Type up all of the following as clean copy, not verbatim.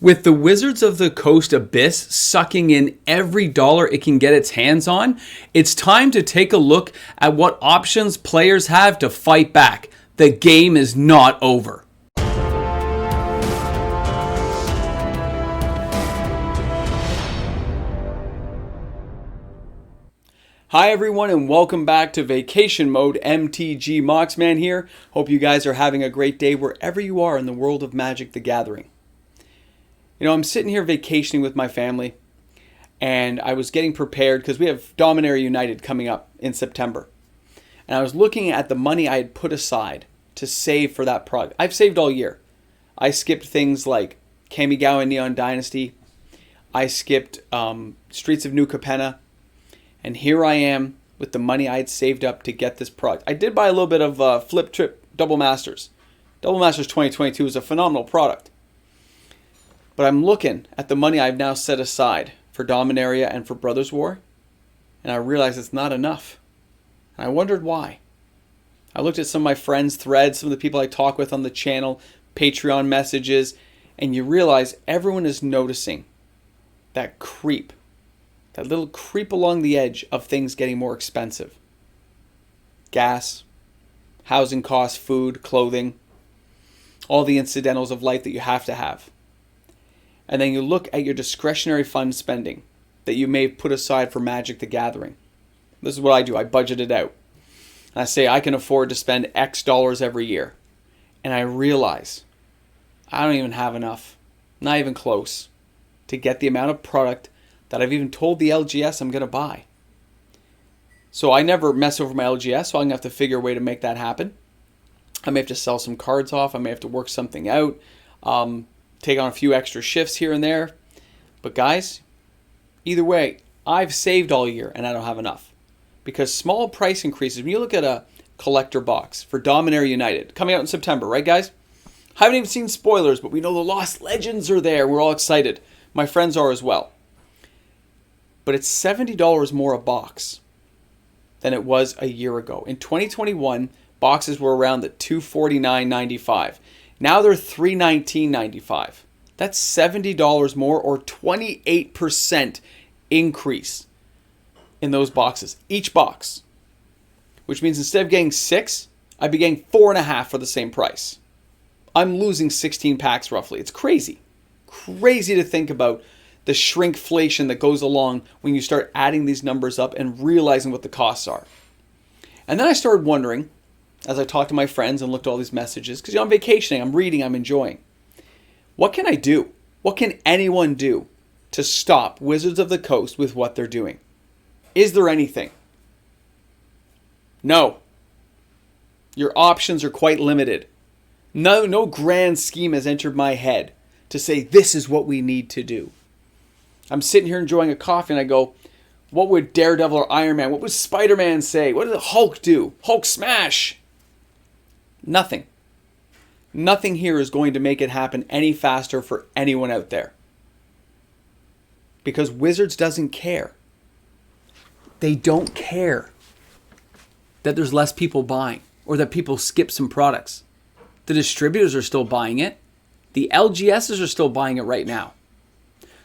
With the Wizards of the Coast Abyss sucking in every dollar it can get its hands on, it's time to take a look at what options players have to fight back. The game is not over. Hi everyone and welcome back to Vacation Mode. MTG Moxman here. Hope you guys are having a great day wherever you are in the world of Magic the Gathering. You know, I'm sitting here vacationing with my family, and I was getting prepared because we have Dominaria United coming up in September. And I was looking at the money I had put aside to save for that product. I've saved all year. I skipped things like Kamigawa Neon Dynasty. I skipped Streets of New Capenna. And here I am with the money I had saved up to get this product. I did buy a little bit of Flip Trip Double Masters. Double Masters 2022 is a phenomenal product. But I'm looking at the money I've now set aside for Dominaria and for Brothers War, and I realize it's not enough. And I wondered why. I looked at some of my friends' threads, some of the people I talk with on the channel, Patreon messages, and you realize everyone is noticing that creep, that little creep along the edge of things getting more expensive. Gas, housing costs, food, clothing, all the incidentals of life that you have to have. And then you look at your discretionary fund spending that you may have put aside for Magic the Gathering. This is what I do. I budget it out. And I say I can afford to spend X dollars every year. And I realize I don't even have enough, not even close, to get the amount of product that I've even told the LGS I'm going to buy. So I never mess over my LGS, so I'm going to have to figure a way to make that happen. I may have to sell some cards off. I may have to work something out. Take on a few extra shifts here and there. But guys, either way, I've saved all year and I don't have enough. Because small price increases, when you look at a collector box for Dominaria United, coming out in September, right guys? Haven't even seen spoilers, but we know the Lost Legends are there. We're all excited. My friends are as well. But it's $70 more a box than it was a year ago. In 2021, boxes were around the $249.95. Now they're $319.95. That's $70 more, or 28% increase in those boxes. Each box. Which means instead of getting 6, I'd be getting 4.5 for the same price. I'm losing 16 packs roughly. It's crazy. Crazy to think about the shrinkflation that goes along when you start adding these numbers up and realizing what the costs are. And then I started wondering, as I talked to my friends and looked at all these messages, because I'm vacationing, I'm reading, I'm enjoying. What can I do? What can anyone do to stop Wizards of the Coast with what they're doing? Is there anything? No. Your options are quite limited. No grand scheme has entered my head to say this is what we need to do. I'm sitting here enjoying a coffee and I go, what would Daredevil or Iron Man, what would Spider-Man say? What did the Hulk do? Hulk smash! Nothing. Nothing here is going to make it happen any faster for anyone out there. Because Wizards doesn't care. They don't care that there's less people buying or that people skip some products. The distributors are still buying it. The LGSs are still buying it right now.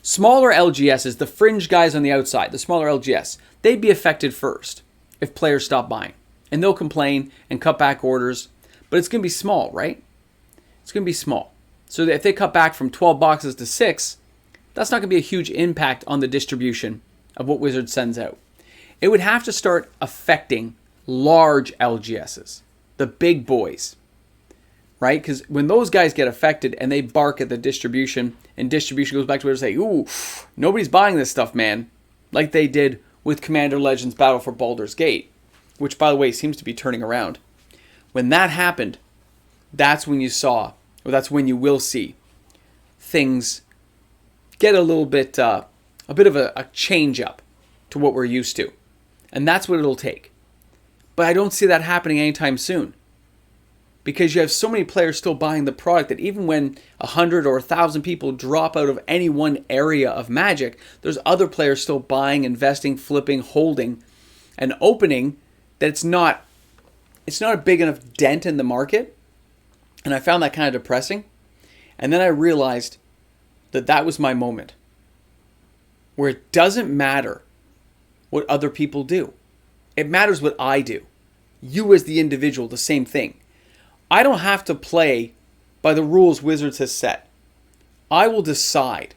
Smaller LGSs, the fringe guys on the outside, the smaller LGS, they'd be affected first if players stop buying. And they'll complain and cut back orders. But it's going to be small, right? It's going to be small. So that if they cut back from 12 boxes to 6, that's not going to be a huge impact on the distribution of what Wizards sends out. It would have to start affecting large LGSs, the big boys, right? Because when those guys get affected and they bark at the distribution, and distribution goes back to where they say, ooh, nobody's buying this stuff, man, like they did with Commander Legends Battle for Baldur's Gate, which, by the way, seems to be turning around. When that happened, that's when you saw, or that's when you will see, things get a little bit, a bit of a change up to what we're used to. And that's what it'll take. But I don't see that happening anytime soon. Because you have so many players still buying the product that even when 100 or 1,000 people drop out of any one area of Magic, there's other players still buying, investing, flipping, holding, and opening that it's not a big enough dent in the market. And I found that kind of depressing. And then I realized that was my moment. Where it doesn't matter what other people do. It matters what I do. You as the individual, the same thing. I don't have to play by the rules Wizards has set. I will decide.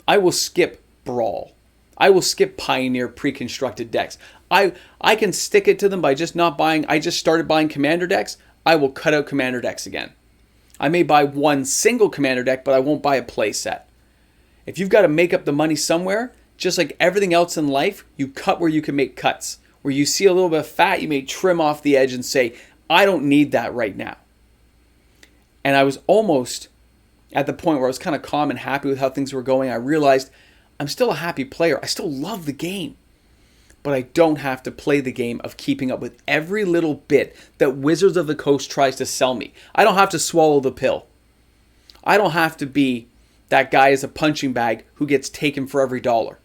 I will skip Brawl. I will skip Pioneer pre-constructed decks. I can stick it to them by just not buying. I just started buying Commander decks. I will cut out Commander decks again. I may buy one single Commander deck, but I won't buy a play set. If you've got to make up the money somewhere, just like everything else in life, you cut where you can make cuts. Where you see a little bit of fat, you may trim off the edge and say, I don't need that right now. And I was almost at the point where I was kind of calm and happy with how things were going. I realized I'm still a happy player. I still love the game. But I don't have to play the game of keeping up with every little bit that Wizards of the Coast tries to sell me. I don't have to swallow the pill. I don't have to be that guy as a punching bag who gets taken for every dollar.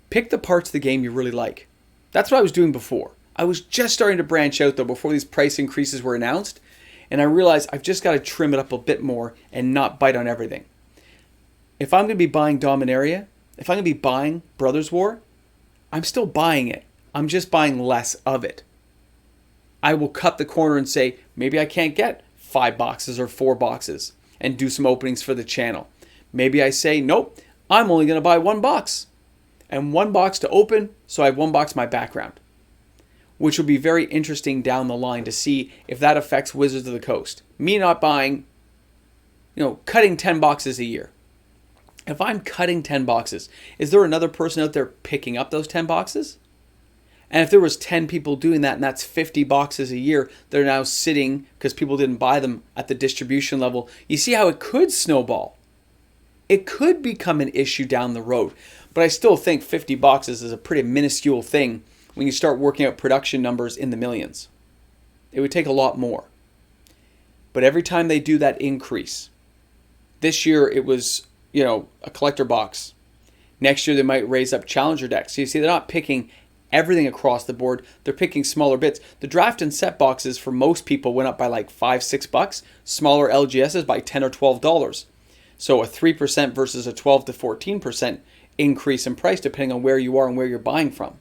Pick the parts of the game you really like. That's what I was doing before. I was just starting to branch out though before these price increases were announced. And I realized I've just got to trim it up a bit more and not bite on everything. If I'm going to be buying Dominaria, if I'm going to be buying Brothers War, I'm still buying it. I'm just buying less of it. I will cut the corner and say, maybe I can't get 5 boxes or 4 boxes and do some openings for the channel. Maybe I say, nope, I'm only going to buy 1 box. And 1 box to open, so I have 1 box my background. Which will be very interesting down the line to see if that affects Wizards of the Coast. Me not buying, cutting 10 boxes a year. If I'm cutting 10 boxes, is there another person out there picking up those 10 boxes? And if there was 10 people doing that and that's 50 boxes a year, they're now sitting because people didn't buy them at the distribution level. You see how it could snowball. It could become an issue down the road. But I still think 50 boxes is a pretty minuscule thing when you start working out production numbers in the millions. It would take a lot more. But every time they do that increase, this year it was, a collector box. Next year they might raise up challenger decks. So you see they're not picking everything across the board. They're picking smaller bits. The draft and set boxes for most people went up by like $5-6. Smaller LGSs by $10 or $12. So a 3% versus a 12 to 14% increase in price depending on where you are and where you're buying from.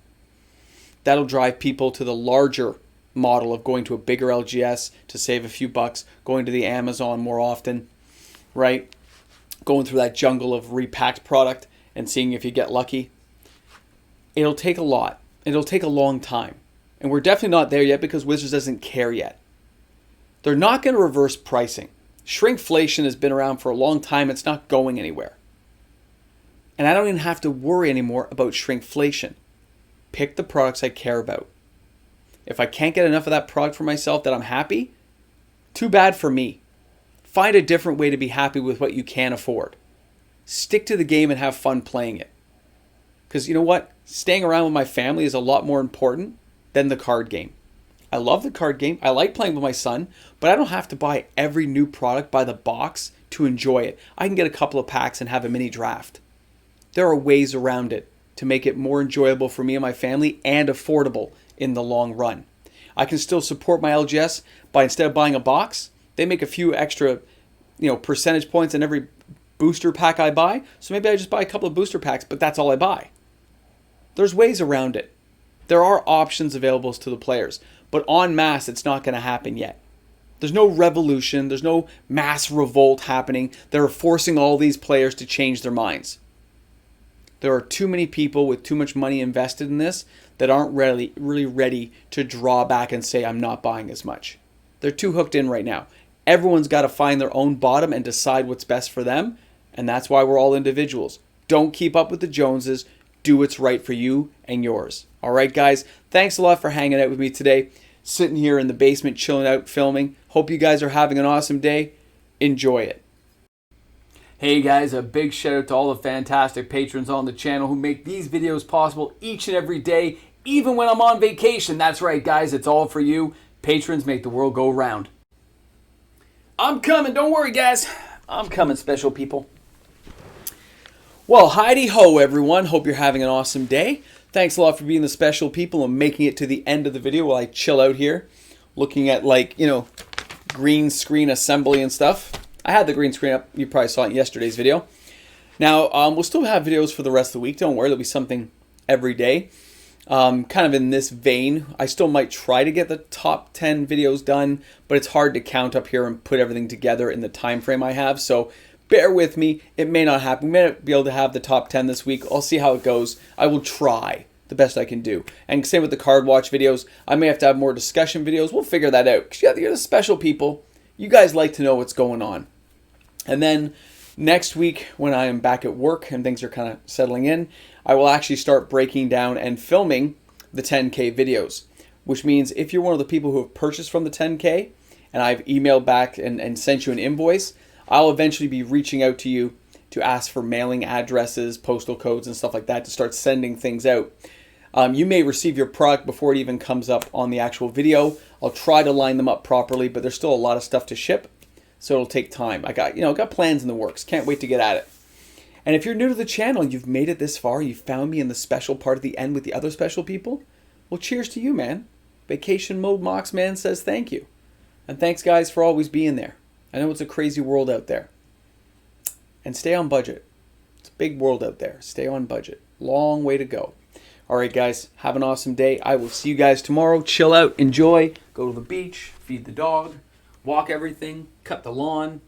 That'll drive people to the larger model of going to a bigger LGS to save a few bucks, going to the Amazon more often, right? Going through that jungle of repacked product and seeing if you get lucky. It'll take a lot. It'll take a long time. And we're definitely not there yet because Wizards doesn't care yet. They're not going to reverse pricing. Shrinkflation has been around for a long time. It's not going anywhere. And I don't even have to worry anymore about shrinkflation. Pick the products I care about. If I can't get enough of that product for myself that I'm happy, too bad for me. Find a different way to be happy with what you can afford. Stick to the game and have fun playing it. Because you know what? Staying around with my family is a lot more important than the card game. I love the card game. I like playing with my son, but I don't have to buy every new product by the box to enjoy it. I can get a couple of packs and have a mini draft. There are ways around it to make it more enjoyable for me and my family and affordable in the long run. I can still support my LGS by instead of buying a box, they make a few extra, percentage points in every booster pack I buy. So maybe I just buy a couple of booster packs, but that's all I buy. There's ways around it. There are options available to the players, but en masse, it's not going to happen yet. There's no revolution. There's no mass revolt happening. They're forcing all these players to change their minds. There are too many people with too much money invested in this that aren't really ready to draw back and say, I'm not buying as much. They're too hooked in right now. Everyone's got to find their own bottom and decide what's best for them. And that's why we're all individuals. Don't keep up with the Joneses. Do what's right for you and yours. All right, guys. Thanks a lot for hanging out with me today. Sitting here in the basement, chilling out, filming. Hope you guys are having an awesome day. Enjoy it. Hey guys, a big shout out to all the fantastic patrons on the channel who make these videos possible each and every day, even when I'm on vacation. That's right, guys. It's all for you. Patrons make the world go round. I'm coming. Don't worry, guys. I'm coming, special people. Well, Heidi ho, everyone. Hope you're having an awesome day. Thanks a lot for being the special people and making it to the end of the video while I chill out here, looking at green screen assembly and stuff. I had the green screen up. You probably saw it in yesterday's video. Now, we'll still have videos for the rest of the week. Don't worry, there'll be something every day. Kind of in this vein, I still might try to get the top 10 videos done, but it's hard to count up here and put everything together in the time frame I have. So bear with me. It may not happen. We may not be able to have the top 10 this week. I'll see how it goes. I will try the best I can do. And same with the card watch videos. I may have to have more discussion videos. We'll figure that out. Because you're the special people. You guys like to know what's going on. And then next week, when I am back at work and things are kind of settling in, I will actually start breaking down and filming the 10K videos. Which means if you're one of the people who have purchased from the 10K and I've emailed back and sent you an invoice, I'll eventually be reaching out to you to ask for mailing addresses, postal codes, and stuff like that to start sending things out. You may receive your product before it even comes up on the actual video. I'll try to line them up properly, but there's still a lot of stuff to ship, so it'll take time. I got plans in the works. Can't wait to get at it. And if you're new to the channel, you've made it this far, you found me in the special part at the end with the other special people, well, cheers to you, man. Vacation Mode Moxman says thank you. And thanks, guys, for always being there. I know it's a crazy world out there. And stay on budget. It's a big world out there. Stay on budget. Long way to go. All right, guys, have an awesome day. I will see you guys tomorrow. Chill out, enjoy, go to the beach, feed the dog, walk everything, cut the lawn,